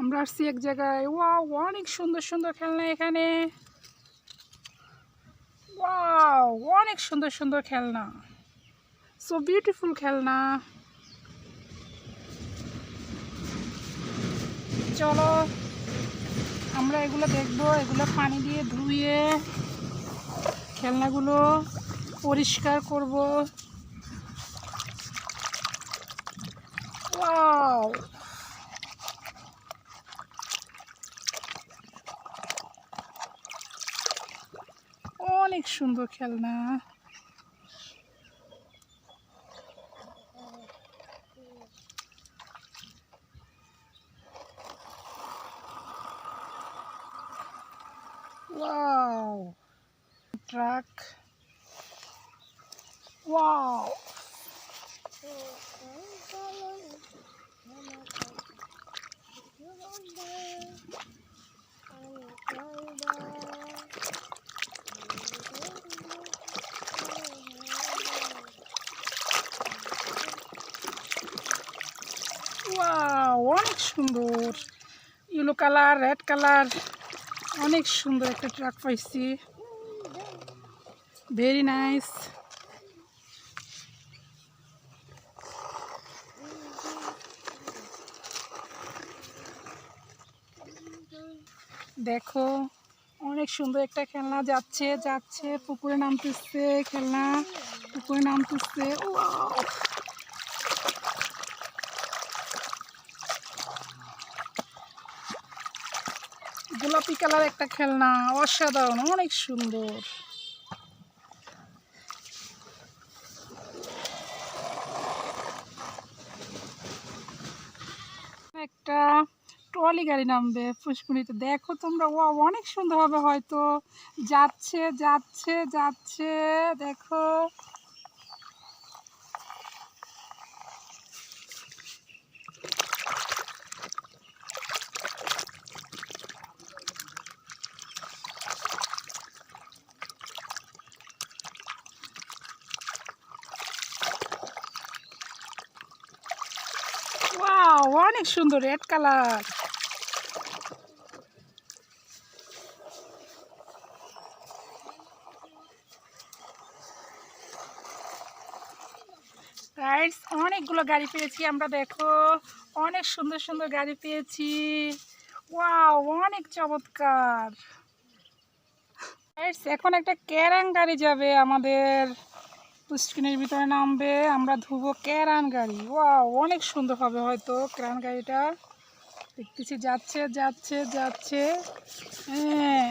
আমরা আসছি এক জায়গায়। ওয়াও, অনেক সুন্দর সুন্দর খেলনা এখানে। ওয়াও, অনেক সুন্দর সুন্দর খেলনা, সো বিউটিফুল খেলনা। চলো আমরা এগুলো দেখবো, এগুলো পানি দিয়ে ধুয়ে খেলনাগুলো পরিষ্কার করব। ওয়াও, অনেক সুন্দর খেলনা। Wow, truck. ওয়াও, ওয়াও, অনেক সুন্দর। ইয়েলো কালার, রেড কালার, অনেক সুন্দর একটা ট্রাক পাইছি। Very nice. দেখো অনেক সুন্দর একটা খেলনা যাচ্ছে যাচ্ছে, পুকুরে নামতেছে খেলনা, পুকুরে নামতেছে। ওয়াও, গোলাপি কালার একটা খেলনা, অসাধারণ, অনেক সুন্দর। একটা ট্রলি গাড়ি নামবে পুষ্করিতে, দেখো তোমরা। ও অনেক সুন্দর হবে, হয়তো যাচ্ছে যাচ্ছে যাচ্ছে, দেখো। ওয়াও, অনেক সুন্দর, রেড কালার। গাইস, অনেকগুলো গাড়ি পেয়েছি আমরা, দেখো অনেক সুন্দর সুন্দর গাড়ি পেয়েছি। ওয়াও, অনেক চমৎকার। গাইস, এখন একটা ক্যারান গাড়ি যাবে আমাদের পুষ্কিনের ভিতরে নামবে, আমরা ধুবো ক্যারান গাড়ি। ওয়াও, অনেক সুন্দর হবে হয়তো ক্যারান গাড়িটা। দেখতেছি যাচ্ছে যাচ্ছে যাচ্ছে। হ্যাঁ।